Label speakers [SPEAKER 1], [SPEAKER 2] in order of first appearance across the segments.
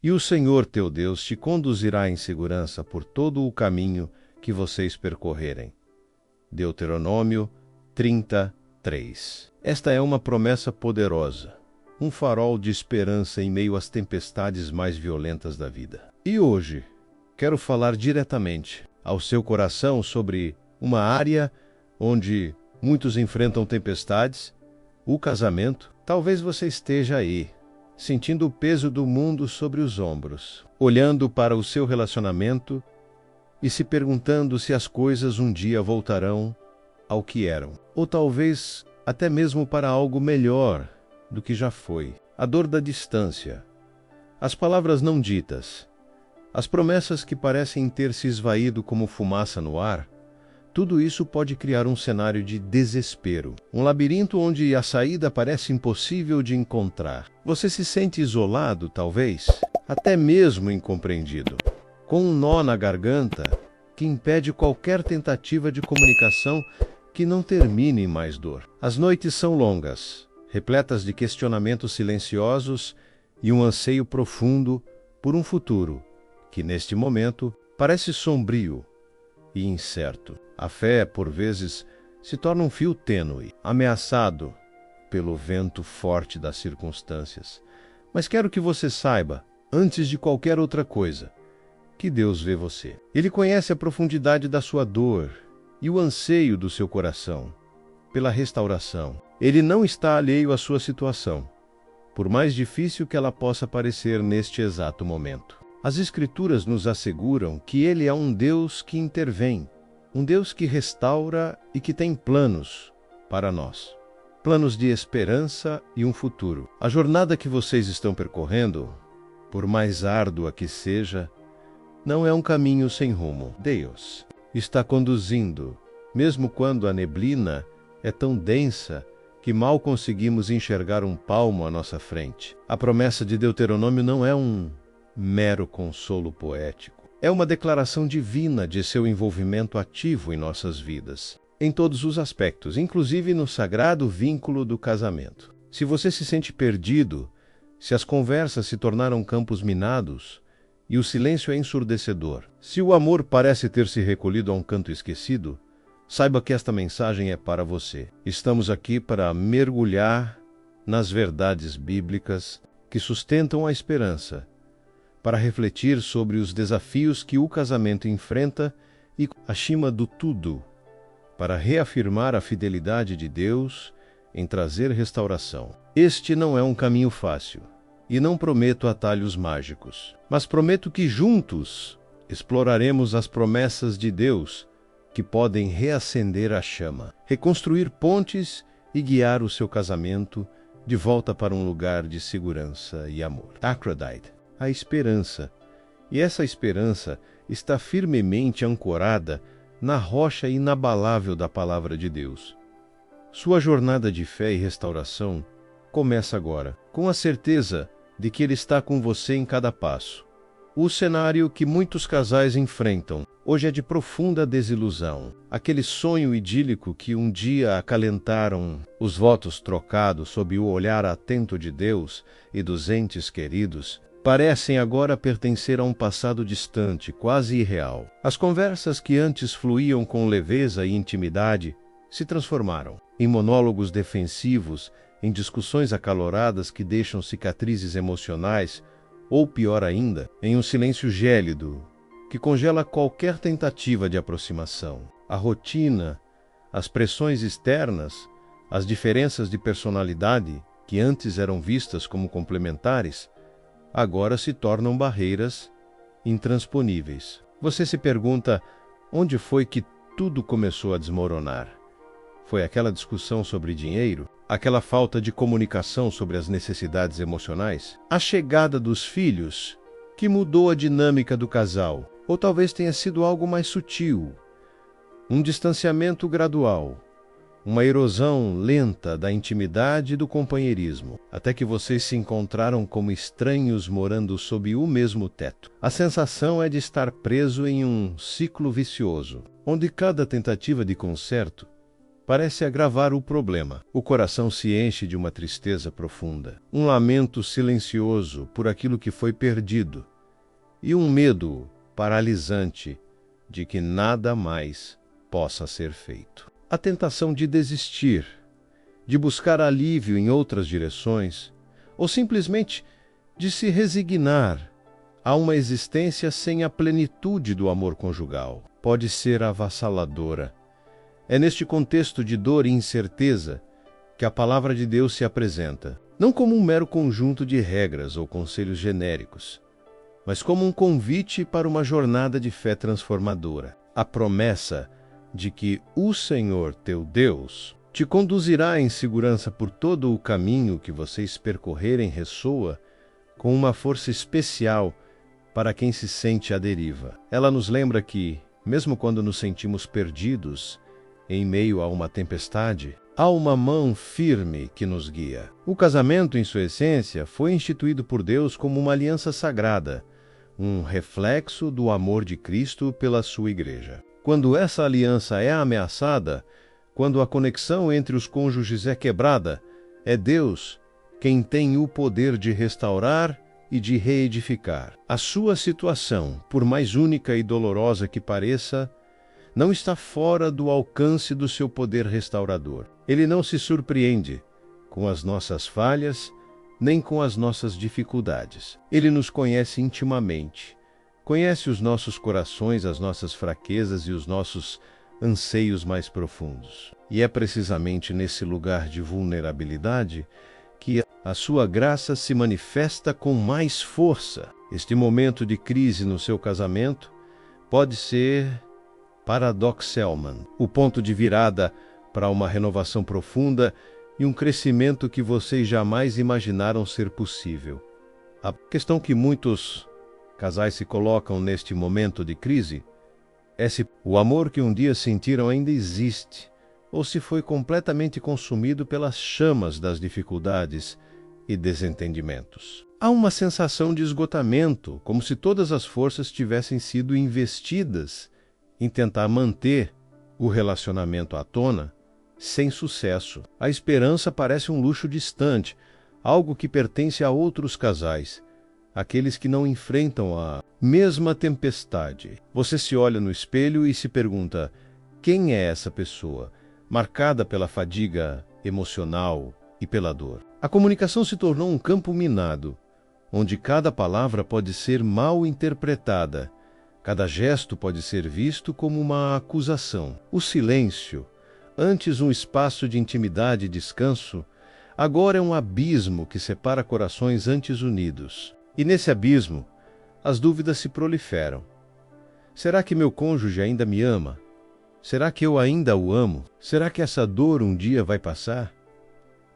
[SPEAKER 1] e o Senhor teu Deus te conduzirá em segurança por todo o caminho que vocês percorrerem. Deuteronômio 33. Esta é uma promessa poderosa, um farol de esperança em meio às tempestades mais violentas da vida. E hoje, quero falar diretamente ao seu coração sobre uma área onde muitos enfrentam tempestades, o casamento. Talvez você esteja aí, sentindo o peso do mundo sobre os ombros, olhando para o seu relacionamento e se perguntando se as coisas um dia voltarão ao que eram. Ou talvez até mesmo para algo melhor do que já foi. A dor da distância, as palavras não ditas, as promessas que parecem ter se esvaído como fumaça no ar, tudo isso pode criar um cenário de desespero, um labirinto onde a saída parece impossível de encontrar. Você se sente isolado, talvez, até mesmo incompreendido, com um nó na garganta que impede qualquer tentativa de comunicação que não termine em mais dor. As noites são longas, repletas de questionamentos silenciosos e um anseio profundo por um futuro que, neste momento, parece sombrio e incerto. A fé, por vezes, se torna um fio tênue, ameaçado pelo vento forte das circunstâncias. Mas quero que você saiba, antes de qualquer outra coisa, que Deus vê você. Ele conhece a profundidade da sua dor e o anseio do seu coração pela restauração. Ele não está alheio à sua situação, por mais difícil que ela possa parecer neste exato momento. As Escrituras nos asseguram que Ele é um Deus que intervém, um Deus que restaura e que tem planos para nós. Planos de esperança e um futuro. A jornada que vocês estão percorrendo, por mais árdua que seja, não é um caminho sem rumo. Deus está conduzindo, mesmo quando a neblina é tão densa que mal conseguimos enxergar um palmo à nossa frente. A promessa de Deuteronômio não é um mero consolo poético. É uma declaração divina de seu envolvimento ativo em nossas vidas, em todos os aspectos, inclusive no sagrado vínculo do casamento. Se você se sente perdido, se as conversas se tornaram campos minados e o silêncio é ensurdecedor, se o amor parece ter se recolhido a um canto esquecido, saiba que esta mensagem é para você. Estamos aqui para mergulhar nas verdades bíblicas que sustentam a esperança, para refletir sobre os desafios que o casamento enfrenta e, acima do tudo, para reafirmar a fidelidade de Deus em trazer restauração. Este não é um caminho fácil, e não prometo atalhos mágicos, mas prometo que juntos exploraremos as promessas de Deus que podem reacender a chama, reconstruir pontes e guiar o seu casamento de volta para um lugar de segurança e amor. Aphrodite, a esperança. E essa esperança está firmemente ancorada na rocha inabalável da Palavra de Deus. Sua jornada de fé e restauração começa agora, com a certeza de que Ele está com você em cada passo. O cenário que muitos casais enfrentam hoje é de profunda desilusão. Aquele sonho idílico que um dia acalentaram os votos trocados sob o olhar atento de Deus e dos entes queridos, parecem agora pertencer a um passado distante, quase irreal. As conversas que antes fluíam com leveza e intimidade se transformaram em monólogos defensivos, em discussões acaloradas que deixam cicatrizes emocionais, ou pior ainda, em um silêncio gélido que congela qualquer tentativa de aproximação. A rotina, as pressões externas, as diferenças de personalidade, que antes eram vistas como complementares, agora se tornam barreiras intransponíveis. Você se pergunta, onde foi que tudo começou a desmoronar? Foi aquela discussão sobre dinheiro? Aquela falta de comunicação sobre as necessidades emocionais? A chegada dos filhos, que mudou a dinâmica do casal? Ou talvez tenha sido algo mais sutil, um distanciamento gradual, uma erosão lenta da intimidade e do companheirismo, até que vocês se encontraram como estranhos morando sob o mesmo teto. A sensação é de estar preso em um ciclo vicioso, onde cada tentativa de conserto parece agravar o problema. O coração se enche de uma tristeza profunda, um lamento silencioso por aquilo que foi perdido e um medo paralisante de que nada mais possa ser feito. A tentação de desistir, de buscar alívio em outras direções, ou simplesmente de se resignar a uma existência sem a plenitude do amor conjugal, pode ser avassaladora. É neste contexto de dor e incerteza que a palavra de Deus se apresenta, não como um mero conjunto de regras ou conselhos genéricos, mas como um convite para uma jornada de fé transformadora. A promessa de que o Senhor teu Deus te conduzirá em segurança por todo o caminho que vocês percorrerem ressoa com uma força especial para quem se sente à deriva. Ela nos lembra que, mesmo quando nos sentimos perdidos em meio a uma tempestade, há uma mão firme que nos guia. O casamento, em sua essência, foi instituído por Deus como uma aliança sagrada, um reflexo do amor de Cristo pela sua igreja. Quando essa aliança é ameaçada, quando a conexão entre os cônjuges é quebrada, é Deus quem tem o poder de restaurar e de reedificar. A sua situação, por mais única e dolorosa que pareça, não está fora do alcance do seu poder restaurador. Ele não se surpreende com as nossas falhas, nem com as nossas dificuldades. Ele nos conhece intimamente, conhece os nossos corações, as nossas fraquezas e os nossos anseios mais profundos. E é precisamente nesse lugar de vulnerabilidade que a sua graça se manifesta com mais força. Este momento de crise no seu casamento pode ser paradoxalman, o ponto de virada para uma renovação profunda e um crescimento que vocês jamais imaginaram ser possível. A questão que muitos casais se colocam neste momento de crise é se o amor que um dia sentiram ainda existe, ou se foi completamente consumido pelas chamas das dificuldades e desentendimentos. Há uma sensação de esgotamento, como se todas as forças tivessem sido investidas em tentar manter o relacionamento à tona, sem sucesso. A esperança parece um luxo distante, algo que pertence a outros casais, aqueles que não enfrentam a mesma tempestade. Você se olha no espelho e se pergunta: quem é essa pessoa, marcada pela fadiga emocional e pela dor? A comunicação se tornou um campo minado, onde cada palavra pode ser mal interpretada, cada gesto pode ser visto como uma acusação. O silêncio, antes um espaço de intimidade e descanso, agora é um abismo que separa corações antes unidos. E nesse abismo, as dúvidas se proliferam. Será que meu cônjuge ainda me ama? Será que eu ainda o amo? Será que essa dor um dia vai passar?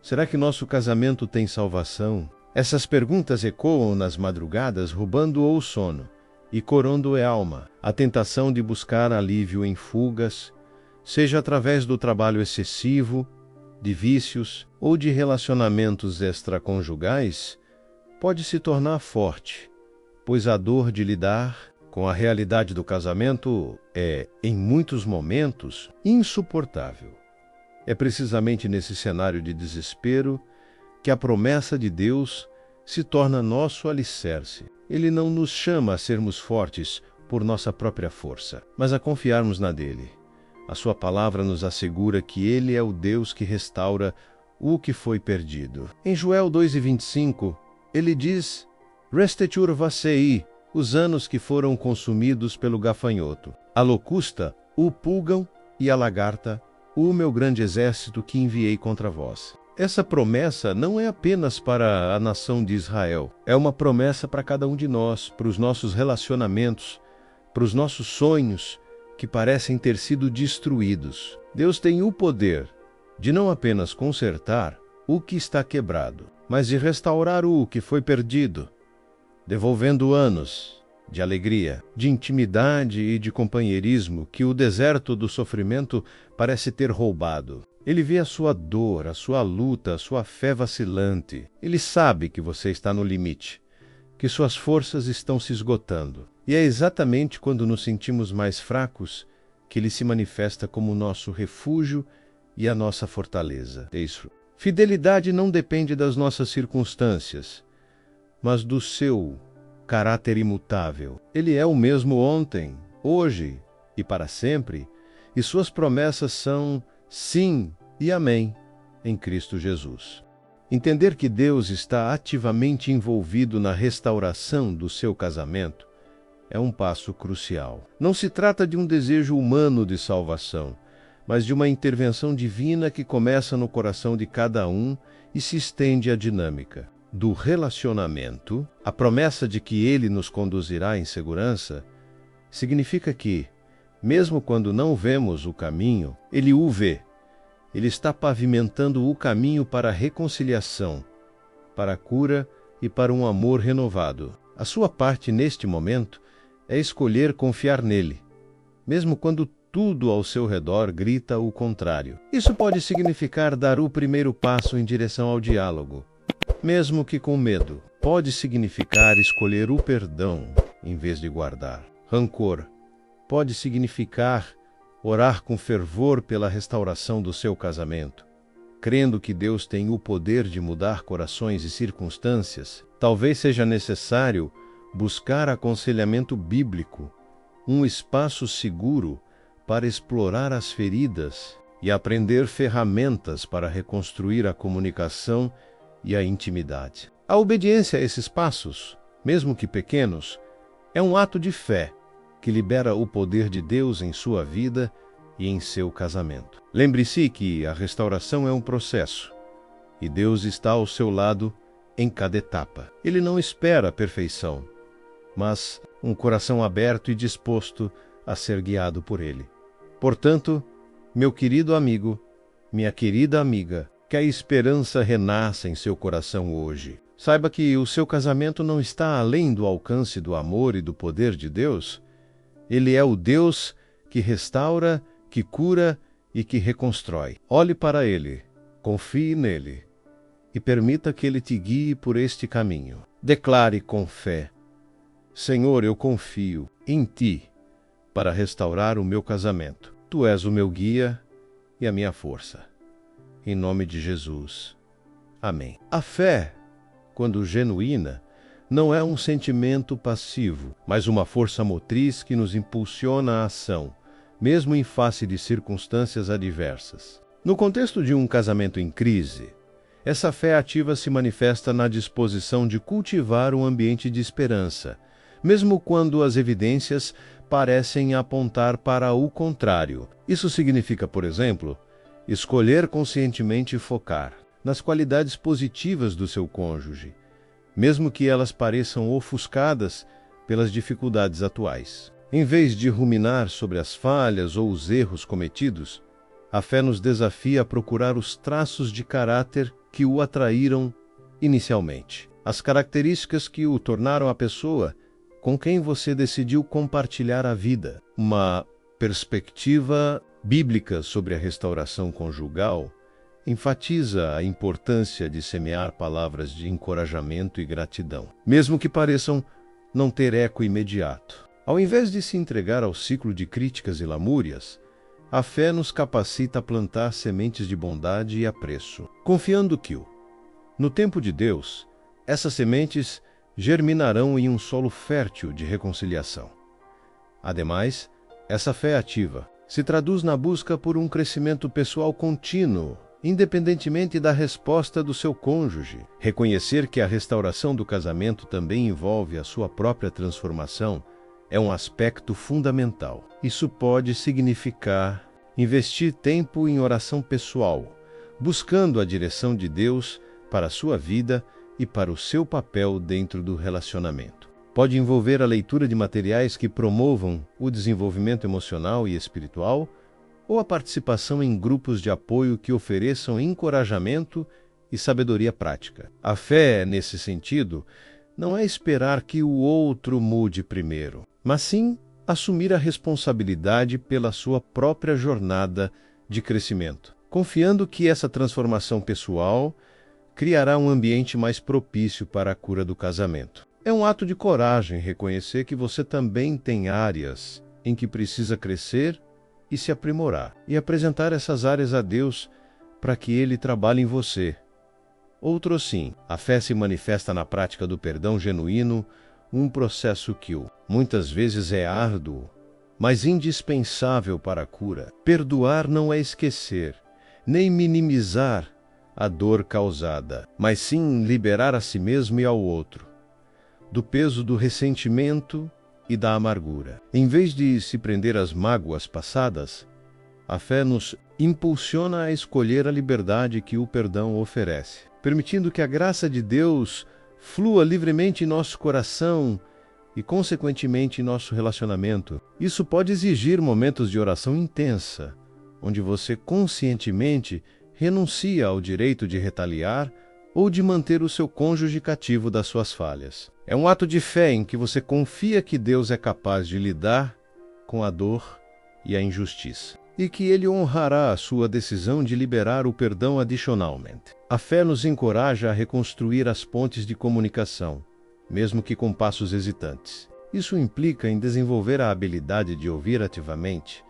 [SPEAKER 1] Será que nosso casamento tem salvação? Essas perguntas ecoam nas madrugadas, roubando o sono e coroando a alma. A tentação de buscar alívio em fugas, seja através do trabalho excessivo, de vícios ou de relacionamentos extraconjugais, pode se tornar forte, pois a dor de lidar com a realidade do casamento é, em muitos momentos, insuportável. É precisamente nesse cenário de desespero que a promessa de Deus se torna nosso alicerce. Ele não nos chama a sermos fortes por nossa própria força, mas a confiarmos na dele. A sua palavra nos assegura que ele é o Deus que restaura o que foi perdido. Em Joel 2:25, ele diz: Restetur vacei, os anos que foram consumidos pelo gafanhoto, a locusta, o pulgão e a lagarta, o meu grande exército que enviei contra vós. Essa promessa não é apenas para a nação de Israel, é uma promessa para cada um de nós, para os nossos relacionamentos, para os nossos sonhos que parecem ter sido destruídos. Deus tem o poder de não apenas consertar o que está quebrado, mas de restaurar o que foi perdido, devolvendo anos de alegria, de intimidade e de companheirismo que o deserto do sofrimento parece ter roubado. Ele vê a sua dor, a sua luta, a sua fé vacilante. Ele sabe que você está no limite, que suas forças estão se esgotando. E é exatamente quando nos sentimos mais fracos que ele se manifesta como nosso refúgio e a nossa fortaleza. Fidelidade não depende das nossas circunstâncias, mas do seu caráter imutável. Ele é o mesmo ontem, hoje e para sempre, e suas promessas são sim e amém em Cristo Jesus. Entender que Deus está ativamente envolvido na restauração do seu casamento é um passo crucial. Não se trata de um desejo humano de salvação, mas de uma intervenção divina que começa no coração de cada um e se estende à dinâmica do relacionamento. A promessa de que Ele nos conduzirá em segurança significa que, mesmo quando não vemos o caminho, Ele o vê. Ele está pavimentando o caminho para a reconciliação, para a cura e para um amor renovado. A sua parte neste momento é escolher confiar nele, mesmo quando tudo ao seu redor grita o contrário. Isso pode significar dar o primeiro passo em direção ao diálogo, mesmo que com medo. Pode significar escolher o perdão em vez de guardar rancor. Pode significar orar com fervor pela restauração do seu casamento, crendo que Deus tem o poder de mudar corações e circunstâncias. Talvez seja necessário buscar aconselhamento bíblico, um espaço seguro para explorar as feridas e aprender ferramentas para reconstruir a comunicação e a intimidade. A obediência a esses passos, mesmo que pequenos, é um ato de fé que libera o poder de Deus em sua vida e em seu casamento. Lembre-se que a restauração é um processo, e Deus está ao seu lado em cada etapa. Ele não espera a perfeição, mas um coração aberto e disposto a ser guiado por Ele. Portanto, meu querido amigo, minha querida amiga, que a esperança renasça em seu coração hoje. Saiba que o seu casamento não está além do alcance do amor e do poder de Deus. Ele é o Deus que restaura, que cura e que reconstrói. Olhe para Ele, confie nele e permita que Ele te guie por este caminho. Declare com fé: Senhor, eu confio em Ti para restaurar o meu casamento. Tu és o meu guia e a minha força. Em nome de Jesus. Amém. A fé, quando genuína, não é um sentimento passivo, mas uma força motriz que nos impulsiona à ação, mesmo em face de circunstâncias adversas. No contexto de um casamento em crise, essa fé ativa se manifesta na disposição de cultivar um ambiente de esperança, mesmo quando as evidências parecem apontar para o contrário. Isso significa, por exemplo, escolher conscientemente focar nas qualidades positivas do seu cônjuge, mesmo que elas pareçam ofuscadas pelas dificuldades atuais. Em vez de ruminar sobre as falhas ou os erros cometidos, a fé nos desafia a procurar os traços de caráter que o atraíram inicialmente, as características que o tornaram a pessoa com quem você decidiu compartilhar a vida. Uma perspectiva bíblica sobre a restauração conjugal enfatiza a importância de semear palavras de encorajamento e gratidão, mesmo que pareçam não ter eco imediato. Ao invés de se entregar ao ciclo de críticas e lamúrias, a fé nos capacita a plantar sementes de bondade e apreço, confiando que, no tempo de Deus, essas sementes germinarão em um solo fértil de reconciliação. Ademais, essa fé ativa se traduz na busca por um crescimento pessoal contínuo, independentemente da resposta do seu cônjuge. Reconhecer que a restauração do casamento também envolve a sua própria transformação é um aspecto fundamental. Isso pode significar investir tempo em oração pessoal, buscando a direção de Deus para a sua vida e para o seu papel dentro do relacionamento. Pode envolver a leitura de materiais que promovam o desenvolvimento emocional e espiritual, ou a participação em grupos de apoio que ofereçam encorajamento e sabedoria prática. A fé, nesse sentido, não é esperar que o outro mude primeiro, mas sim assumir a responsabilidade pela sua própria jornada de crescimento, confiando que essa transformação pessoal criará um ambiente mais propício para a cura do casamento. É um ato de coragem reconhecer que você também tem áreas em que precisa crescer e se aprimorar, e apresentar essas áreas a Deus para que Ele trabalhe em você. Outro sim, a fé se manifesta na prática do perdão genuíno, um processo que muitas vezes é árduo, mas indispensável para a cura. Perdoar não é esquecer, nem minimizar a dor causada, mas sim liberar a si mesmo e ao outro do peso do ressentimento e da amargura. Em vez de se prender às mágoas passadas, a fé nos impulsiona a escolher a liberdade que o perdão oferece, permitindo que a graça de Deus flua livremente em nosso coração e, consequentemente, em nosso relacionamento. Isso pode exigir momentos de oração intensa, onde você conscientemente renuncia ao direito de retaliar ou de manter o seu cônjuge cativo das suas falhas. É um ato de fé em que você confia que Deus é capaz de lidar com a dor e a injustiça, e que Ele honrará a sua decisão de liberar o perdão adicionalmente. A fé nos encoraja a reconstruir as pontes de comunicação, mesmo que com passos hesitantes. Isso implica em desenvolver a habilidade de ouvir ativamente,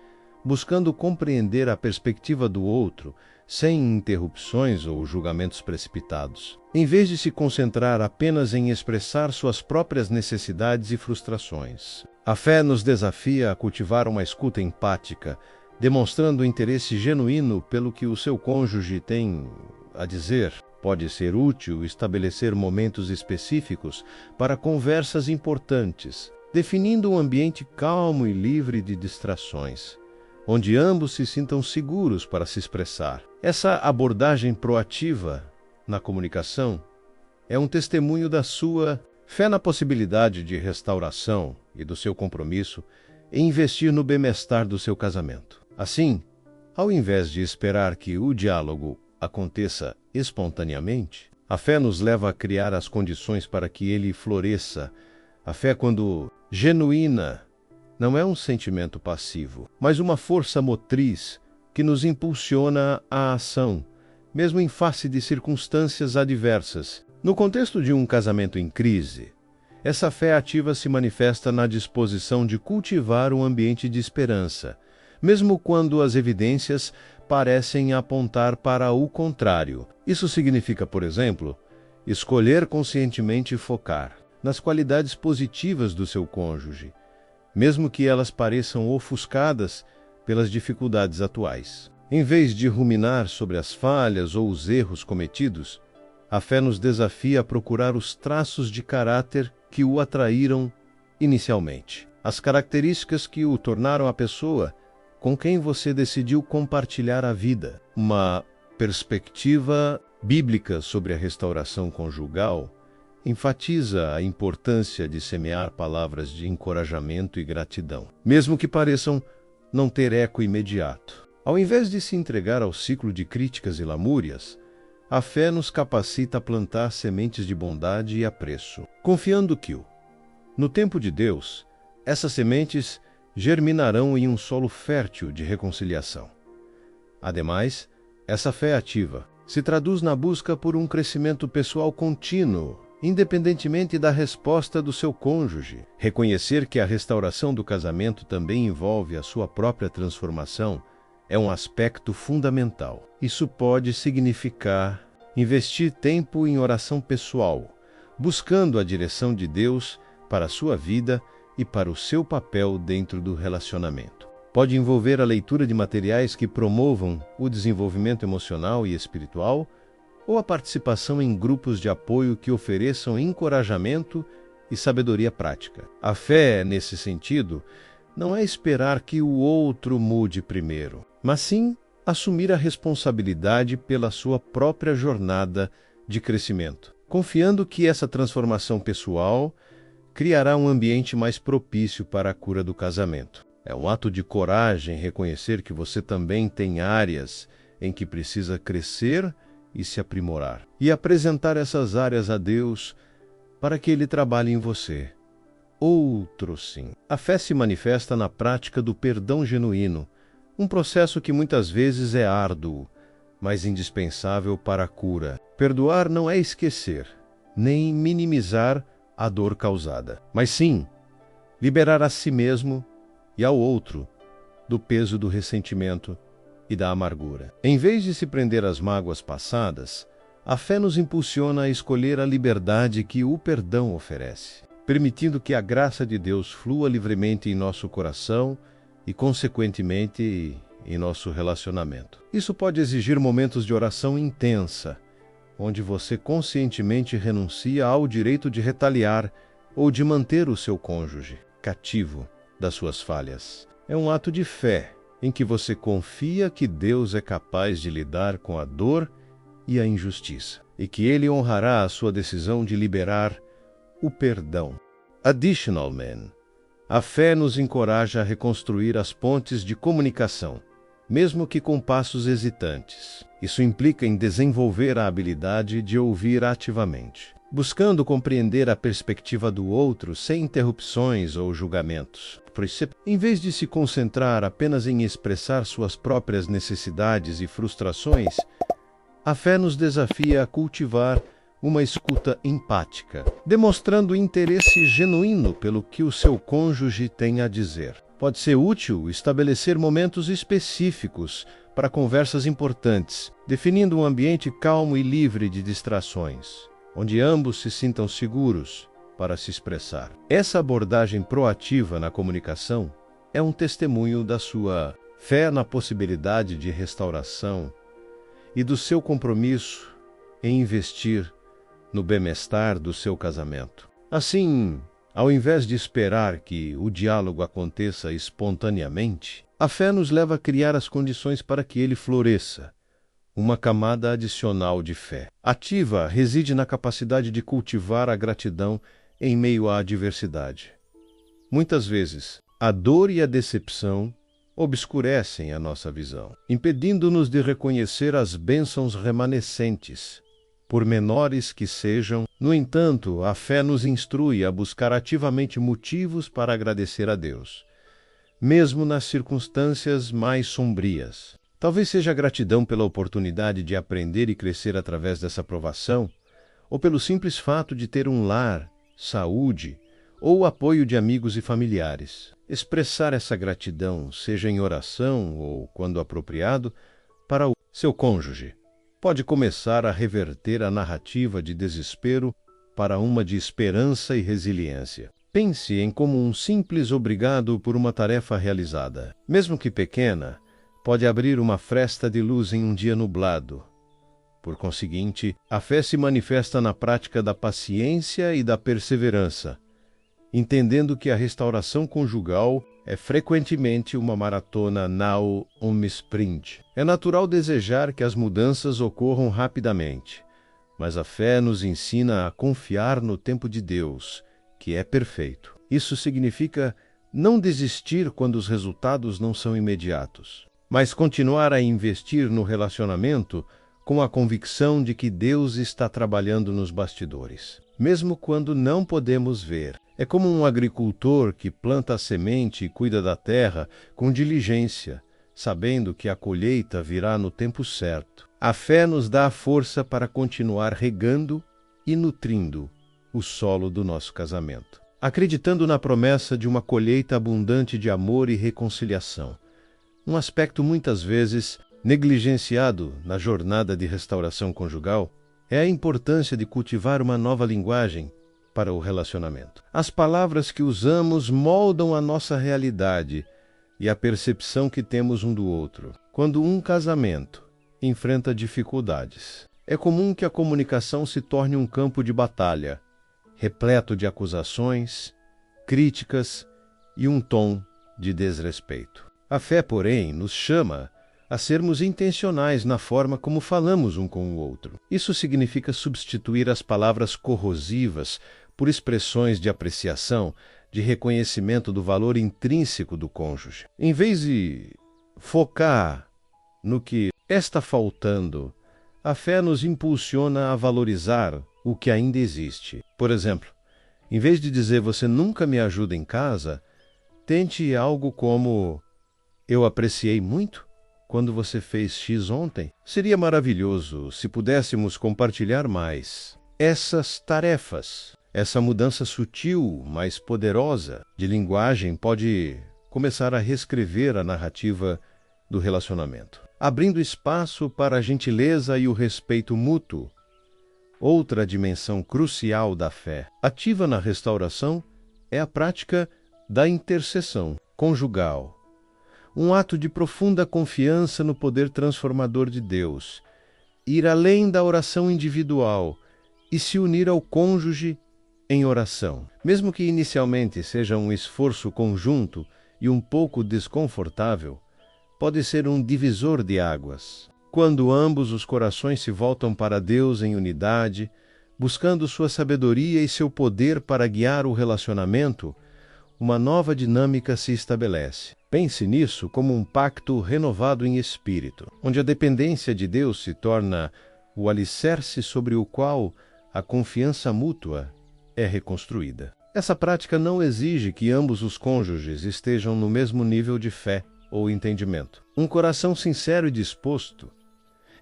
[SPEAKER 1] buscando compreender a perspectiva do outro, sem interrupções ou julgamentos precipitados. Em vez de se concentrar apenas em expressar suas próprias necessidades e frustrações. A fé nos desafia a cultivar uma escuta empática, demonstrando interesse genuíno pelo que o seu cônjuge tem a dizer. Pode ser útil estabelecer momentos específicos para conversas importantes, definindo um ambiente calmo e livre de distrações, onde ambos se sintam seguros para se expressar. Essa abordagem proativa na comunicação é um testemunho da sua fé na possibilidade de restauração e do seu compromisso em investir no bem-estar do seu casamento. Assim, ao invés de esperar que o diálogo aconteça espontaneamente, a fé nos leva a criar as condições para que ele floresça. A fé, quando genuína, não é um sentimento passivo, mas uma força motriz que nos impulsiona à ação, mesmo em face de circunstâncias adversas. No contexto de um casamento em crise, essa fé ativa se manifesta na disposição de cultivar um ambiente de esperança, mesmo quando as evidências parecem apontar para o contrário. Isso significa, por exemplo, escolher conscientemente focar nas qualidades positivas do seu cônjuge, mesmo que elas pareçam ofuscadas pelas dificuldades atuais. Em vez de ruminar sobre as falhas ou os erros cometidos, a fé nos desafia a procurar os traços de caráter que o atraíram inicialmente, as características que o tornaram a pessoa com quem você decidiu compartilhar a vida. Uma perspectiva bíblica sobre a restauração conjugal enfatiza a importância de semear palavras de encorajamento e gratidão, mesmo que pareçam não ter eco imediato. Ao invés de se entregar ao ciclo de críticas e lamúrias, a fé nos capacita a plantar sementes de bondade e apreço, confiando que, no tempo de Deus, essas sementes germinarão em um solo fértil de reconciliação. Ademais, essa fé ativa se traduz na busca por um crescimento pessoal contínuo, independentemente da resposta do seu cônjuge. Reconhecer que a restauração do casamento também envolve a sua própria transformação é um aspecto fundamental. Isso pode significar investir tempo em oração pessoal, buscando a direção de Deus para a sua vida e para o seu papel dentro do relacionamento. Pode envolver a leitura de materiais que promovam o desenvolvimento emocional e espiritual, ou a participação em grupos de apoio que ofereçam encorajamento e sabedoria prática. A fé, nesse sentido, não é esperar que o outro mude primeiro, mas sim assumir a responsabilidade pela sua própria jornada de crescimento, confiando que essa transformação pessoal criará um ambiente mais propício para a cura do casamento. É um ato de coragem reconhecer que você também tem áreas em que precisa crescer e se aprimorar, e apresentar essas áreas a Deus para que Ele trabalhe em você. Outro sim. A fé se manifesta na prática do perdão genuíno, um processo que muitas vezes é árduo, mas indispensável para a cura. Perdoar não é esquecer, nem minimizar a dor causada, mas sim liberar a si mesmo e ao outro do peso do ressentimento e da amargura. Em vez de se prender às mágoas passadas, a fé nos impulsiona a escolher a liberdade que o perdão oferece, permitindo que a graça de Deus flua livremente em nosso coração e, consequentemente, em nosso relacionamento. Isso pode exigir momentos de oração intensa, onde você conscientemente renuncia ao direito de retaliar ou de manter o seu cônjuge cativo das suas falhas. É um ato de fé em que você confia que Deus é capaz de lidar com a dor e a injustiça, e que Ele honrará a sua decisão de liberar o perdão. Additionalmente, a fé nos encoraja a reconstruir as pontes de comunicação, mesmo que com passos hesitantes. Isso implica em desenvolver a habilidade de ouvir ativamente, buscando compreender a perspectiva do outro sem interrupções ou julgamentos. Em vez de se concentrar apenas em expressar suas próprias necessidades e frustrações, a fé nos desafia a cultivar uma escuta empática, demonstrando interesse genuíno pelo que o seu cônjuge tem a dizer. Pode ser útil estabelecer momentos específicos para conversas importantes, definindo um ambiente calmo e livre de distrações, onde ambos se sintam seguros para se expressar. Essa abordagem proativa na comunicação é um testemunho da sua fé na possibilidade de restauração e do seu compromisso em investir no bem-estar do seu casamento. Assim, ao invés de esperar que o diálogo aconteça espontaneamente, a fé nos leva a criar as condições para que ele floresça. Uma camada adicional de fé ativa reside na capacidade de cultivar a gratidão em meio à adversidade. Muitas vezes, a dor e a decepção obscurecem a nossa visão, impedindo-nos de reconhecer as bênçãos remanescentes, por menores que sejam. No entanto, a fé nos instrui a buscar ativamente motivos para agradecer a Deus, mesmo nas circunstâncias mais sombrias. Talvez seja a gratidão pela oportunidade de aprender e crescer através dessa provação, ou pelo simples fato de ter um lar, saúde ou o apoio de amigos e familiares. Expressar essa gratidão, seja em oração ou, quando apropriado, para o seu cônjuge, pode começar a reverter a narrativa de desespero para uma de esperança e resiliência. Pense em como um simples obrigado por uma tarefa realizada, mesmo que pequena, pode abrir uma fresta de luz em um dia nublado. Por conseguinte, a fé se manifesta na prática da paciência e da perseverança, entendendo que a restauração conjugal é frequentemente uma maratona, não um sprint. É natural desejar que as mudanças ocorram rapidamente, mas a fé nos ensina a confiar no tempo de Deus, que é perfeito. Isso significa não desistir quando os resultados não são imediatos, mas continuar a investir no relacionamento com a convicção de que Deus está trabalhando nos bastidores, mesmo quando não podemos ver. É como um agricultor que planta a semente e cuida da terra com diligência, sabendo que a colheita virá no tempo certo. A fé nos dá a força para continuar regando e nutrindo o solo do nosso casamento, acreditando na promessa de uma colheita abundante de amor e reconciliação. Um aspecto muitas vezes negligenciado na jornada de restauração conjugal é a importância de cultivar uma nova linguagem para o relacionamento. As palavras que usamos moldam a nossa realidade e a percepção que temos um do outro. Quando um casamento enfrenta dificuldades, é comum que a comunicação se torne um campo de batalha, repleto de acusações, críticas e um tom de desrespeito. A fé, porém, nos chama a sermos intencionais na forma como falamos um com o outro. Isso significa substituir as palavras corrosivas por expressões de apreciação, de reconhecimento do valor intrínseco do cônjuge. Em vez de focar no que está faltando, a fé nos impulsiona a valorizar o que ainda existe. Por exemplo, em vez de dizer "você nunca me ajuda em casa", tente algo como "eu apreciei muito quando você fez X ontem. Seria maravilhoso se pudéssemos compartilhar mais essas tarefas." Essa mudança sutil, mas poderosa, de linguagem pode começar a reescrever a narrativa do relacionamento, abrindo espaço para a gentileza e o respeito mútuo. Outra dimensão crucial da fé ativa na restauração é a prática da intercessão conjugal, um ato de profunda confiança no poder transformador de Deus, ir além da oração individual e se unir ao cônjuge em oração. Mesmo que inicialmente seja um esforço conjunto e um pouco desconfortável, pode ser um divisor de águas. Quando ambos os corações se voltam para Deus em unidade, buscando sua sabedoria e seu poder para guiar o relacionamento, uma nova dinâmica se estabelece. Pense nisso como um pacto renovado em espírito, onde a dependência de Deus se torna o alicerce sobre o qual a confiança mútua é reconstruída. Essa prática não exige que ambos os cônjuges estejam no mesmo nível de fé ou entendimento. Um coração sincero e disposto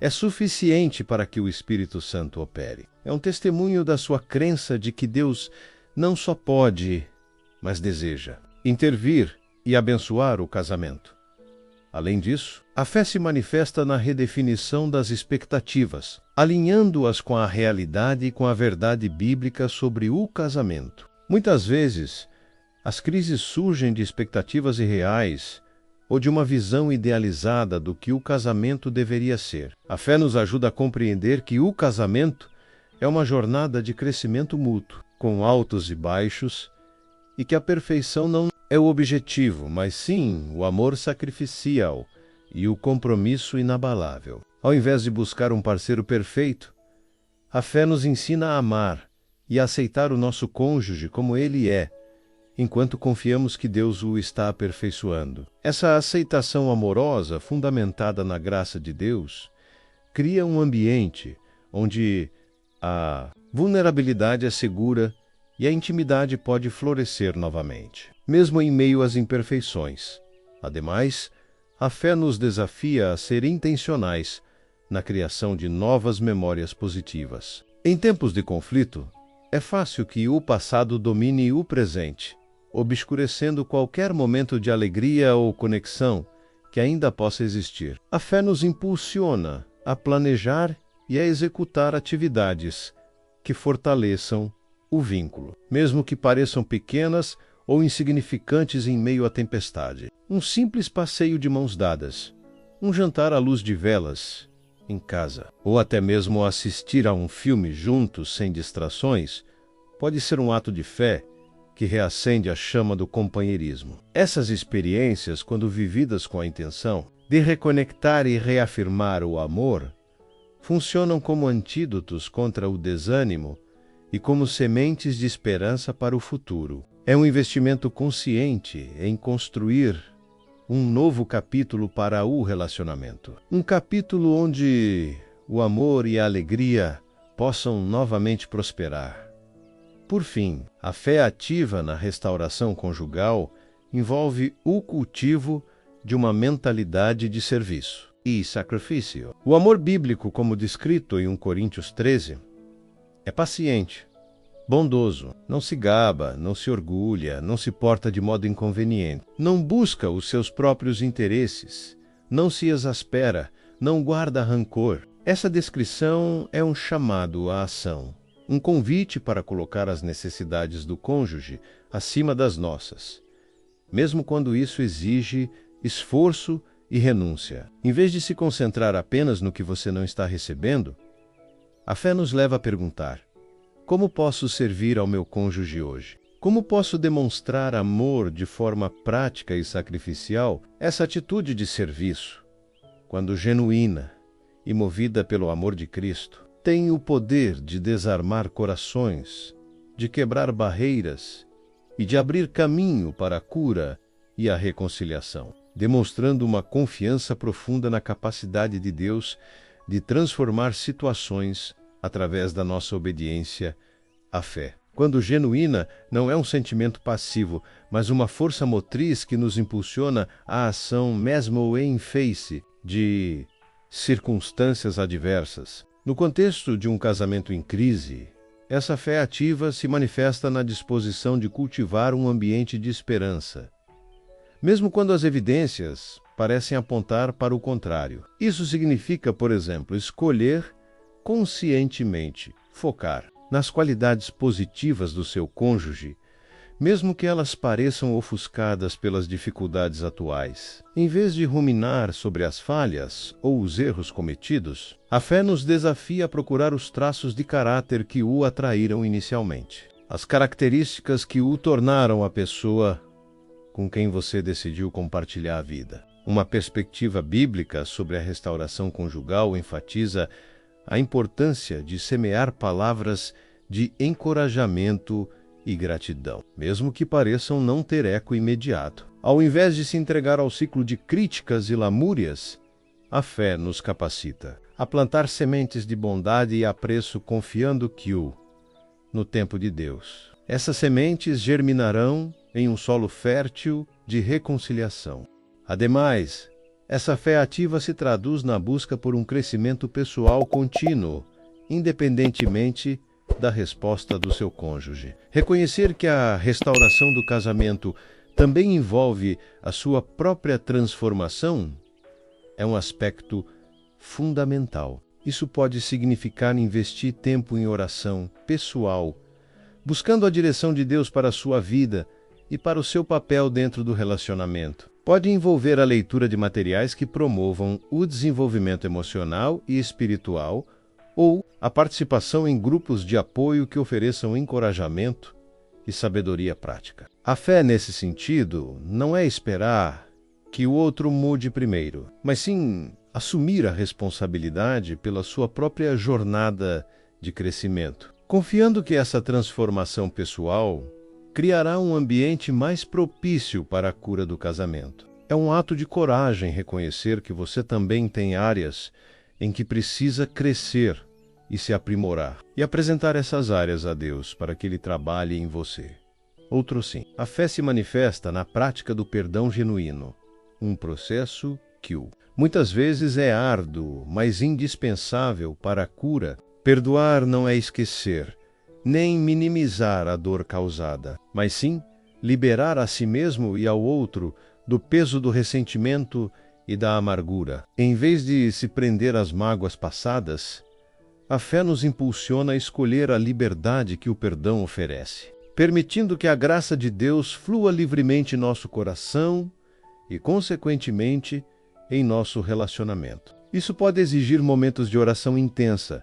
[SPEAKER 1] é suficiente para que o Espírito Santo opere. É um testemunho da sua crença de que Deus não só pode, mas deseja intervir e abençoar o casamento. Além disso, a fé se manifesta na redefinição das expectativas, alinhando-as com a realidade e com a verdade bíblica sobre o casamento. Muitas vezes, as crises surgem de expectativas irreais ou de uma visão idealizada do que o casamento deveria ser. A fé nos ajuda a compreender que o casamento é uma jornada de crescimento mútuo, com altos e baixos, e que a perfeição não é o objetivo, mas sim o amor sacrificial e o compromisso inabalável. Ao invés de buscar um parceiro perfeito, a fé nos ensina a amar e a aceitar o nosso cônjuge como ele é, enquanto confiamos que Deus o está aperfeiçoando. Essa aceitação amorosa, fundamentada na graça de Deus, cria um ambiente onde a vulnerabilidade é segura e a intimidade pode florescer novamente, mesmo em meio às imperfeições. Ademais, a fé nos desafia a ser intencionais na criação de novas memórias positivas. Em tempos de conflito, é fácil que o passado domine o presente, obscurecendo qualquer momento de alegria ou conexão que ainda possa existir. A fé nos impulsiona a planejar e a executar atividades que fortaleçam o vínculo, mesmo que pareçam pequenas ou insignificantes em meio à tempestade. Um simples passeio de mãos dadas, um jantar à luz de velas em casa, ou até mesmo assistir a um filme juntos sem distrações, pode ser um ato de fé que reacende a chama do companheirismo. Essas experiências, quando vividas com a intenção de reconectar e reafirmar o amor, funcionam como antídotos contra o desânimo e como sementes de esperança para o futuro. É um investimento consciente em construir um novo capítulo para o relacionamento. Um capítulo onde o amor e a alegria possam novamente prosperar. Por fim, a fé ativa na restauração conjugal envolve o cultivo de uma mentalidade de serviço e sacrifício. O amor bíblico, como descrito em 1 Coríntios 13, é paciente, bondoso, não se gaba, não se orgulha, não se porta de modo inconveniente, não busca os seus próprios interesses, não se exaspera, não guarda rancor. Essa descrição é um chamado à ação, um convite para colocar as necessidades do cônjuge acima das nossas, mesmo quando isso exige esforço e renúncia. Em vez de se concentrar apenas no que você não está recebendo, a fé nos leva a perguntar: como posso servir ao meu cônjuge hoje? Como posso demonstrar amor de forma prática e sacrificial? Essa atitude de serviço, quando genuína e movida pelo amor de Cristo, tem o poder de desarmar corações, de quebrar barreiras e de abrir caminho para a cura e a reconciliação, demonstrando uma confiança profunda na capacidade de Deus de transformar situações através da nossa obediência à fé. Quando genuína, não é um sentimento passivo, mas uma força motriz que nos impulsiona à ação mesmo em face de circunstâncias adversas. No contexto de um casamento em crise, essa fé ativa se manifesta na disposição de cultivar um ambiente de esperança. mesmo quando as evidências parecem apontar para o contrário. Isso significa, por exemplo, escolher conscientemente focar nas qualidades positivas do seu cônjuge, mesmo que elas pareçam ofuscadas pelas dificuldades atuais. Em vez de ruminar sobre as falhas ou os erros cometidos, a fé nos desafia a procurar os traços de caráter que o atraíram inicialmente. As características que o tornaram a pessoa com quem você decidiu compartilhar a vida. Uma perspectiva bíblica sobre a restauração conjugal enfatiza a importância de semear palavras de encorajamento e gratidão, mesmo que pareçam não ter eco imediato. Ao invés de se entregar ao ciclo de críticas e lamúrias, a fé nos capacita a plantar sementes de bondade e apreço, confiando que no tempo de Deus, essas sementes germinarão em um solo fértil de reconciliação. Ademais, essa fé ativa se traduz na busca por um crescimento pessoal contínuo, independentemente da resposta do seu cônjuge. Reconhecer que a restauração do casamento também envolve a sua própria transformação é um aspecto fundamental. Isso pode significar investir tempo em oração pessoal, buscando a direção de Deus para a sua vida e para o seu papel dentro do relacionamento. Pode envolver a leitura de materiais que promovam o desenvolvimento emocional e espiritual, ou a participação em grupos de apoio que ofereçam encorajamento e sabedoria prática. A fé, nesse sentido, não é esperar que o outro mude primeiro, mas sim assumir a responsabilidade pela sua própria jornada de crescimento, confiando que essa transformação pessoal criará um ambiente mais propício para a cura do casamento. É um ato de coragem reconhecer que você também tem áreas em que precisa crescer e se aprimorar, e apresentar essas áreas a Deus para que Ele trabalhe em você. Outro sim. A fé se manifesta na prática do perdão genuíno, um processo que muitas vezes é árduo, mas indispensável para a cura. Perdoar não é esquecer, nem minimizar a dor causada, mas sim liberar a si mesmo e ao outro do peso do ressentimento e da amargura. Em vez de se prender às mágoas passadas, a fé nos impulsiona a escolher a liberdade que o perdão oferece, permitindo que a graça de Deus flua livremente em nosso coração e, consequentemente, em nosso relacionamento. Isso pode exigir momentos de oração intensa,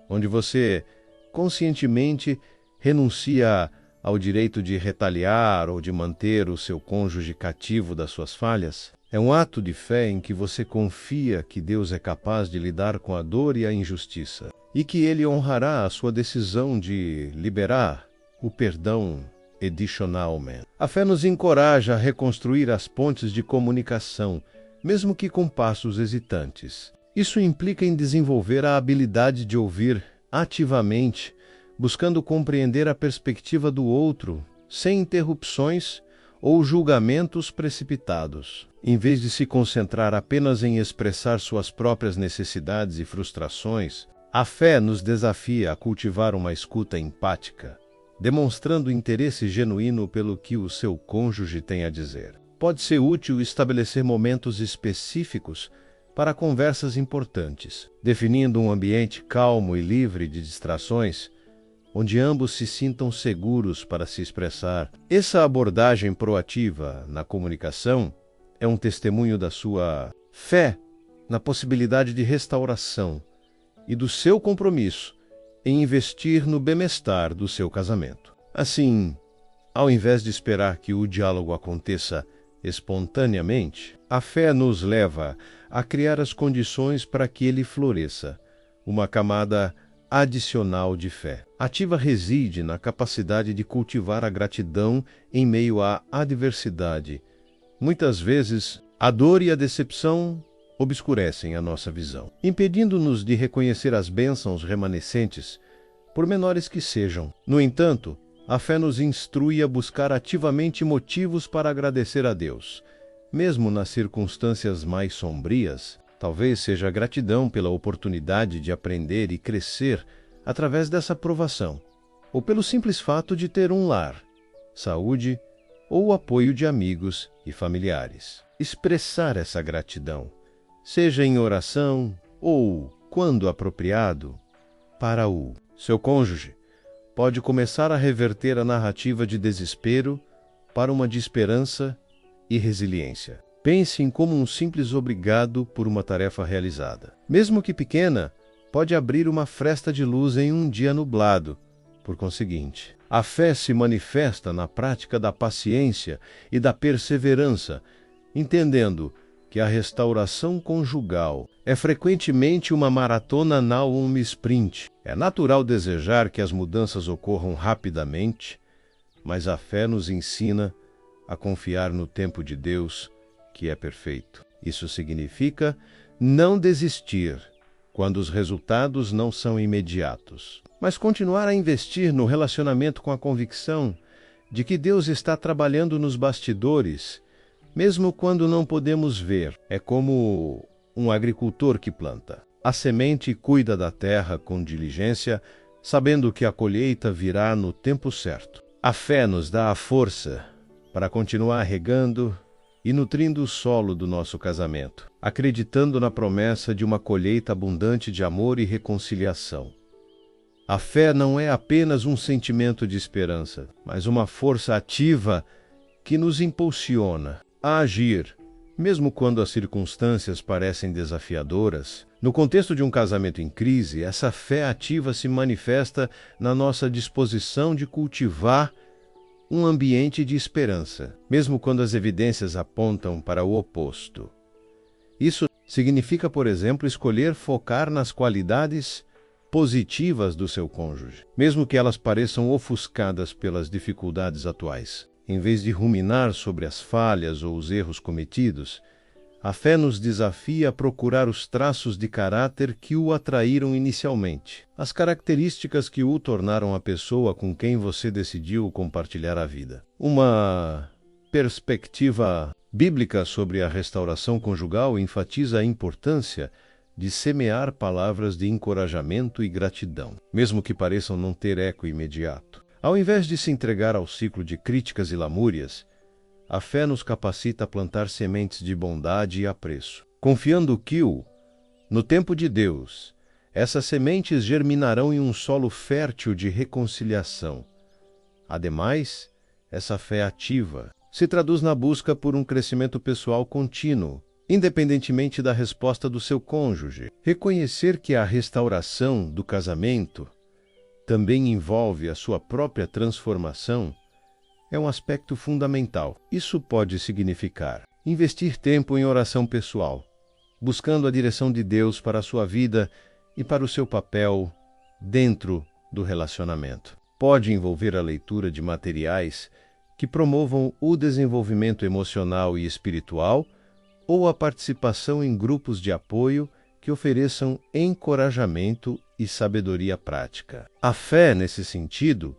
[SPEAKER 1] onde você conscientemente renuncia ao direito de retaliar ou de manter o seu cônjuge cativo das suas falhas. É um ato de fé em que você confia que Deus é capaz de lidar com a dor e a injustiça, e que Ele honrará a sua decisão de liberar o perdão additionalmente. A fé nos encoraja a reconstruir as pontes de comunicação, mesmo que com passos hesitantes. Isso implica em desenvolver a habilidade de ouvir ativamente, buscando compreender a perspectiva do outro, sem interrupções ou julgamentos precipitados. Em vez de se concentrar apenas em expressar suas próprias necessidades e frustrações, a fé nos desafia a cultivar uma escuta empática, demonstrando interesse genuíno pelo que o seu cônjuge tem a dizer. Pode ser útil estabelecer momentos específicos para conversas importantes, definindo um ambiente calmo e livre de distrações, onde ambos se sintam seguros para se expressar. Essa abordagem proativa na comunicação é um testemunho da sua fé na possibilidade de restauração e do seu compromisso em investir no bem-estar do seu casamento. Assim, ao invés de esperar que o diálogo aconteça espontaneamente, a fé nos leva a criar as condições para que ele floresça, uma camada adicional de fé. Ativa reside na capacidade de cultivar a gratidão em meio à adversidade. Muitas vezes, a dor e a decepção obscurecem a nossa visão, impedindo-nos de reconhecer as bênçãos remanescentes, por menores que sejam. No entanto, a fé nos instrui a buscar ativamente motivos para agradecer a Deus, mesmo nas circunstâncias mais sombrias. Talvez seja a gratidão pela oportunidade de aprender e crescer através dessa provação, ou pelo simples fato de ter um lar, saúde ou o apoio de amigos e familiares. Expressar essa gratidão, seja em oração ou, quando apropriado, para o seu cônjuge, pode começar a reverter a narrativa de desespero para uma de esperança e resiliência. Pense em como um simples obrigado por uma tarefa realizada, mesmo que pequena, pode abrir uma fresta de luz em um dia nublado. Por conseguinte, a fé se manifesta na prática da paciência e da perseverança, entendendo que a restauração conjugal é frequentemente uma maratona, não uma sprint. É natural desejar que as mudanças ocorram rapidamente, mas a fé nos ensina a confiar no tempo de Deus, que é perfeito. Isso significa não desistir quando os resultados não são imediatos, mas continuar a investir no relacionamento com a convicção de que Deus está trabalhando nos bastidores, mesmo quando não podemos ver. É como um agricultor que planta a semente e cuida da terra com diligência, sabendo que a colheita virá no tempo certo. A fé nos dá a força para continuar regando e nutrindo o solo do nosso casamento, acreditando na promessa de uma colheita abundante de amor e reconciliação. A fé não é apenas um sentimento de esperança, mas uma força ativa que nos impulsiona a agir, mesmo quando as circunstâncias parecem desafiadoras. No contexto de um casamento em crise, essa fé ativa se manifesta na nossa disposição de cultivar um ambiente de esperança, mesmo quando as evidências apontam para o oposto. Isso significa, por exemplo, escolher focar nas qualidades positivas do seu cônjuge, mesmo que elas pareçam ofuscadas pelas dificuldades atuais. Em vez de ruminar sobre as falhas ou os erros cometidos, a fé nos desafia a procurar os traços de caráter que o atraíram inicialmente, as características que o tornaram a pessoa com quem você decidiu compartilhar a vida. Uma perspectiva bíblica sobre a restauração conjugal enfatiza a importância de semear palavras de encorajamento e gratidão, mesmo que pareçam não ter eco imediato. Ao invés de se entregar ao ciclo de críticas e lamúrias, a fé nos capacita a plantar sementes de bondade e apreço, confiando que, no tempo de Deus, essas sementes germinarão em um solo fértil de reconciliação. Ademais, essa fé ativa se traduz na busca por um crescimento pessoal contínuo, independentemente da resposta do seu cônjuge. Reconhecer que a restauração do casamento também envolve a sua própria transformação é um aspecto fundamental. Isso pode significar investir tempo em oração pessoal, buscando a direção de Deus para a sua vida e para o seu papel dentro do relacionamento. Pode envolver a leitura de materiais que promovam o desenvolvimento emocional e espiritual ou a participação em grupos de apoio que ofereçam encorajamento e sabedoria prática. A fé, nesse sentido,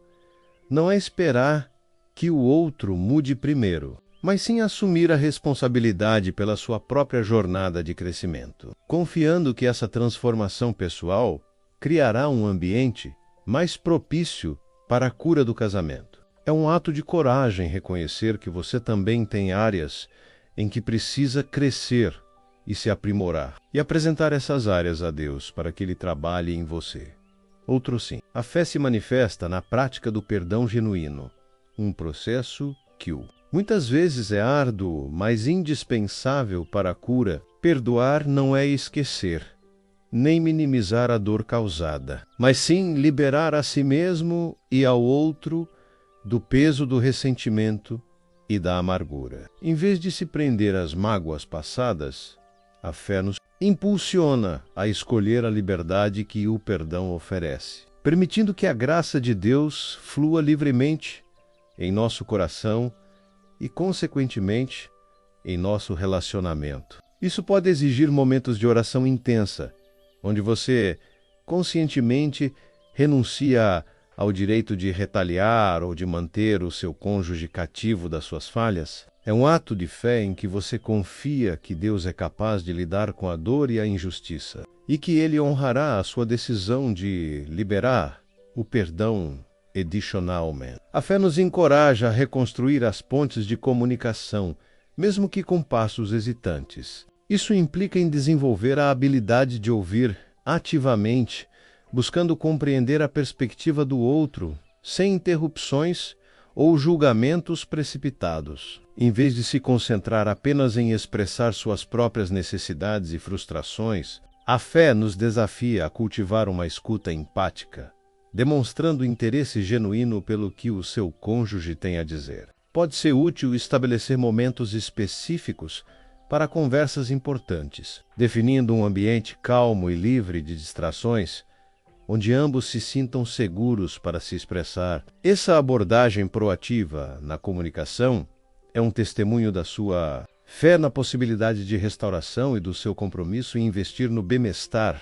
[SPEAKER 1] não é esperar que o outro mude primeiro, mas sim assumir a responsabilidade pela sua própria jornada de crescimento, confiando que essa transformação pessoal criará um ambiente mais propício para a cura do casamento. É um ato de coragem reconhecer que você também tem áreas em que precisa crescer e se aprimorar, e apresentar essas áreas a Deus para que Ele trabalhe em você. Outro sim, a fé se manifesta na prática do perdão genuíno, um processo que muitas vezes é árduo, mas indispensável para a cura. Perdoar não é esquecer, nem minimizar a dor causada, mas sim liberar a si mesmo e ao outro do peso do ressentimento e da amargura. Em vez de se prender às mágoas passadas, a fé nos impulsiona a escolher a liberdade que o perdão oferece, permitindo que a graça de Deus flua livremente em nosso coração e, consequentemente, em nosso relacionamento. Isso pode exigir momentos de oração intensa, onde você conscientemente renuncia ao direito de retaliar ou de manter o seu cônjuge cativo das suas falhas. É um ato de fé em que você confia que Deus é capaz de lidar com a dor e a injustiça, e que Ele honrará a sua decisão de liberar o perdão Additionalmente. A fé nos encoraja a reconstruir as pontes de comunicação, mesmo que com passos hesitantes. Isso implica em desenvolver a habilidade de ouvir ativamente, buscando compreender a perspectiva do outro, sem interrupções ou julgamentos precipitados. Em vez de se concentrar apenas em expressar suas próprias necessidades e frustrações, a fé nos desafia a cultivar uma escuta empática, demonstrando interesse genuíno pelo que o seu cônjuge tem a dizer. Pode ser útil estabelecer momentos específicos para conversas importantes, definindo um ambiente calmo e livre de distrações, onde ambos se sintam seguros para se expressar. Essa abordagem proativa na comunicação é um testemunho da sua fé na possibilidade de restauração e do seu compromisso em investir no bem-estar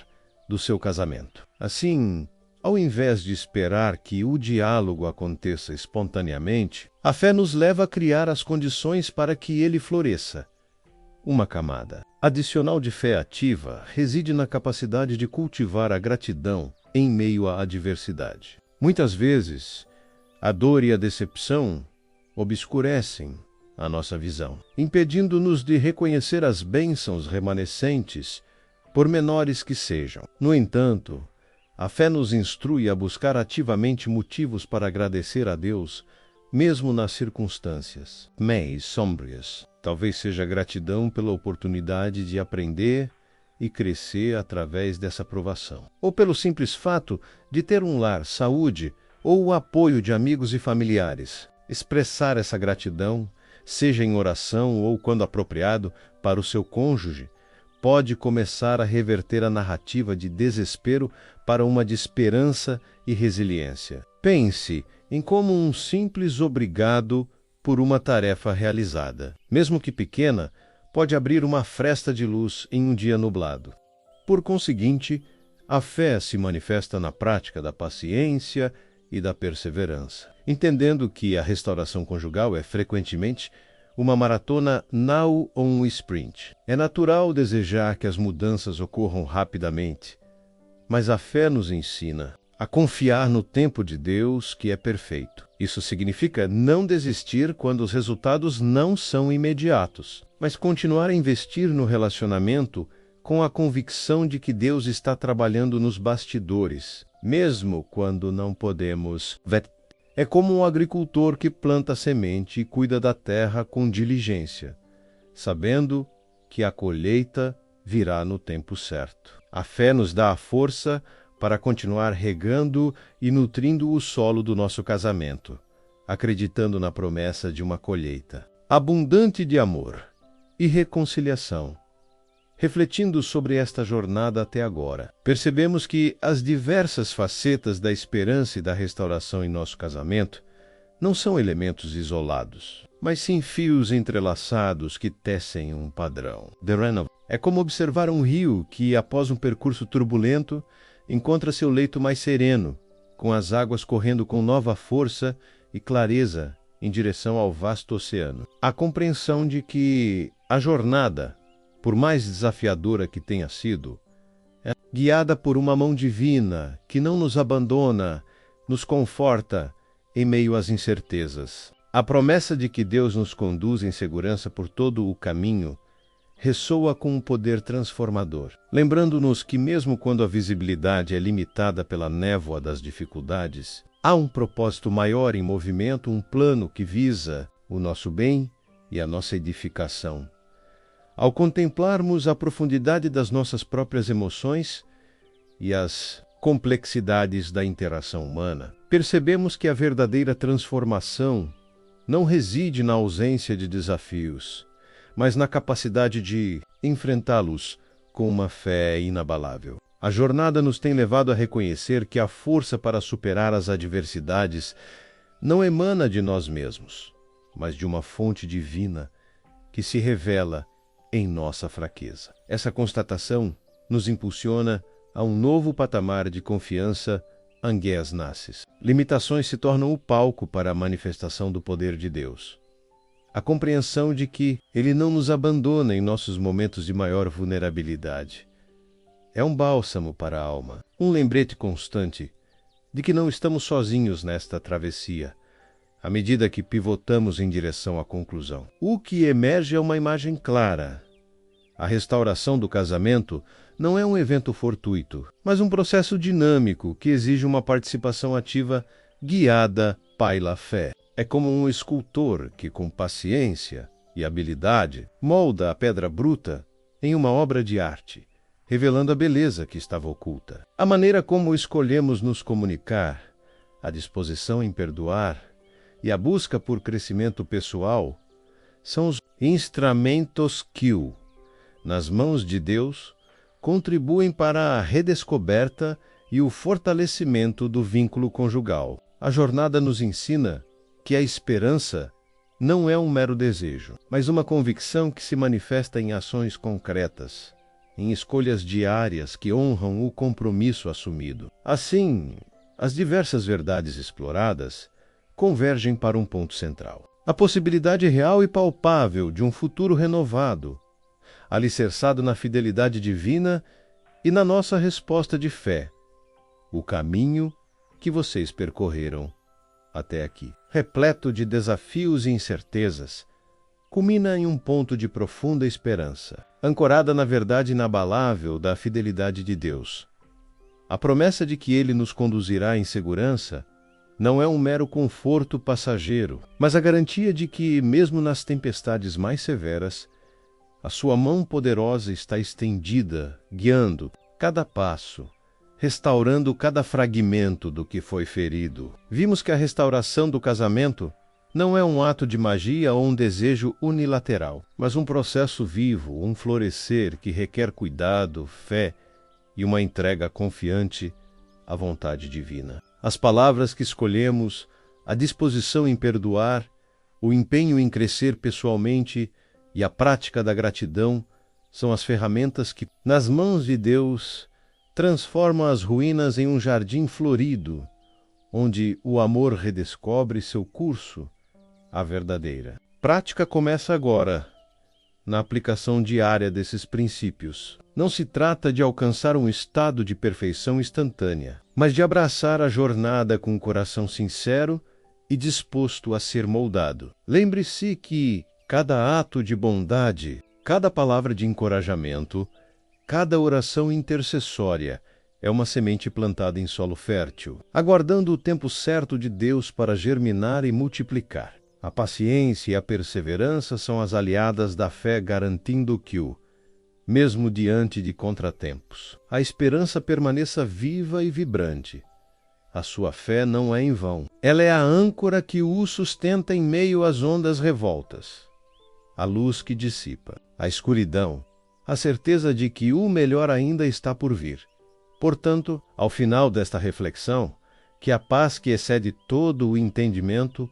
[SPEAKER 1] do seu casamento. Assim, ao invés de esperar que o diálogo aconteça espontaneamente, a fé nos leva a criar as condições para que ele floresça. Uma camada adicional de fé ativa reside na capacidade de cultivar a gratidão em meio à adversidade. Muitas vezes, a dor e a decepção obscurecem a nossa visão, impedindo-nos de reconhecer as bênçãos remanescentes, por menores que sejam. No entanto, a fé nos instrui a buscar ativamente motivos para agradecer a Deus, mesmo nas circunstâncias mais sombrias. Talvez seja gratidão pela oportunidade de aprender e crescer através dessa provação, ou pelo simples fato de ter um lar, saúde ou o apoio de amigos e familiares. Expressar essa gratidão, seja em oração ou quando apropriado, para o seu cônjuge, pode começar a reverter a narrativa de desespero para uma de esperança e resiliência. Pense em como um simples obrigado por uma tarefa realizada, mesmo que pequena, pode abrir uma fresta de luz em um dia nublado. Por conseguinte, a fé se manifesta na prática da paciência e da perseverança, entendendo que a restauração conjugal é frequentemente uma maratona não um sprint. É natural desejar que as mudanças ocorram rapidamente, mas a fé nos ensina a confiar no tempo de Deus, que é perfeito. Isso significa não desistir quando os resultados não são imediatos, mas continuar a investir no relacionamento com a convicção de que Deus está trabalhando nos bastidores, mesmo quando não podemos ver. É como um agricultor que planta a semente e cuida da terra com diligência, sabendo que a colheita virá no tempo certo. A fé nos dá a força para continuar regando e nutrindo o solo do nosso casamento, acreditando na promessa de uma colheita abundante de amor e reconciliação. Refletindo sobre esta jornada até agora, percebemos que as diversas facetas da esperança e da restauração em nosso casamento não são elementos isolados, mas sim fios entrelaçados que tecem um padrão. É como observar um rio que, após um percurso turbulento, encontra seu leito mais sereno, com as águas correndo com nova força e clareza em direção ao vasto oceano. A compreensão de que a jornada, por mais desafiadora que tenha sido, é guiada por uma mão divina que não nos abandona, nos conforta em meio às incertezas. A promessa de que Deus nos conduz em segurança por todo o caminho ressoa com um poder transformador, lembrando-nos que mesmo quando a visibilidade é limitada pela névoa das dificuldades, há um propósito maior em movimento, um plano que visa o nosso bem e a nossa edificação. Ao contemplarmos a profundidade das nossas próprias emoções e as complexidades da interação humana, percebemos que a verdadeira transformação não reside na ausência de desafios, mas na capacidade de enfrentá-los com uma fé inabalável. A jornada nos tem levado a reconhecer que a força para superar as adversidades não emana de nós mesmos, mas de uma fonte divina que se revela em nossa fraqueza. Essa constatação nos impulsiona a um novo patamar de confiança angués nasces. Limitações se tornam o palco para a manifestação do poder de Deus. A compreensão de que Ele não nos abandona em nossos momentos de maior vulnerabilidade é um bálsamo para a alma, um lembrete constante de que não estamos sozinhos nesta travessia, à medida que pivotamos em direção à conclusão. O que emerge é uma imagem clara. A restauração do casamento não é um evento fortuito, mas um processo dinâmico que exige uma participação ativa guiada pela fé. É como um escultor que, com paciência e habilidade, molda a pedra bruta em uma obra de arte, revelando a beleza que estava oculta. A maneira como escolhemos nos comunicar, a disposição em perdoar e a busca por crescimento pessoal são os instrumentos que, nas mãos de Deus, contribuem para a redescoberta e o fortalecimento do vínculo conjugal. A jornada nos ensina que a esperança não é um mero desejo, mas uma convicção que se manifesta em ações concretas, em escolhas diárias que honram o compromisso assumido. Assim, as diversas verdades exploradas convergem para um ponto central: a possibilidade real e palpável de um futuro renovado, alicerçado na fidelidade divina e na nossa resposta de fé, o caminho que vocês percorreram até aqui. Repleto de desafios e incertezas, culmina em um ponto de profunda esperança, ancorada na verdade inabalável da fidelidade de Deus. A promessa de que Ele nos conduzirá em segurança não é um mero conforto passageiro, mas a garantia de que, mesmo nas tempestades mais severas, a sua mão poderosa está estendida, guiando cada passo, restaurando cada fragmento do que foi ferido. Vimos que a restauração do casamento não é um ato de magia ou um desejo unilateral, mas um processo vivo, um florescer que requer cuidado, fé e uma entrega confiante à vontade divina. As palavras que escolhemos, a disposição em perdoar, o empenho em crescer pessoalmente e a prática da gratidão são as ferramentas que, nas mãos de Deus, transformam as ruínas em um jardim florido, onde o amor redescobre seu curso, a verdadeira. Prática começa agora, na aplicação diária desses princípios. Não se trata de alcançar um estado de perfeição instantânea, mas de abraçar a jornada com um coração sincero e disposto a ser moldado. Lembre-se que cada ato de bondade, cada palavra de encorajamento, cada oração intercessória é uma semente plantada em solo fértil, aguardando o tempo certo de Deus para germinar e multiplicar. A paciência e a perseverança são as aliadas da fé, garantindo que, mesmo diante de contratempos, a esperança permaneça viva e vibrante. A sua fé não é em vão. Ela é a âncora que o sustenta em meio às ondas revoltas, a luz que dissipa a escuridão, a certeza de que o melhor ainda está por vir. Portanto, ao final desta reflexão, que a paz que excede todo o entendimento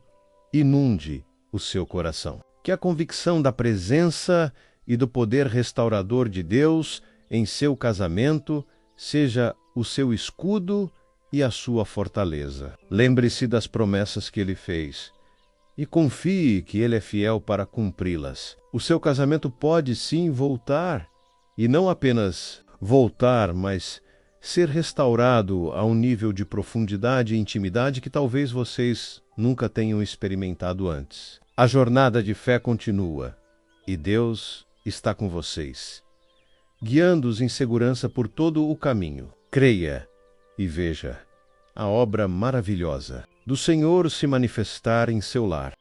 [SPEAKER 1] inunde o seu coração. Que a convicção da presença e do poder restaurador de Deus em seu casamento seja o seu escudo e a sua fortaleza. Lembre-se das promessas que Ele fez e confie que Ele é fiel para cumpri-las. O seu casamento pode sim voltar, e não apenas voltar, mas ser restaurado a um nível de profundidade e intimidade que talvez vocês nunca tenham experimentado antes. A jornada de fé continua, e Deus está com vocês, guiando-os em segurança por todo o caminho. Creia e veja a obra maravilhosa do Senhor se manifestar em seu lar.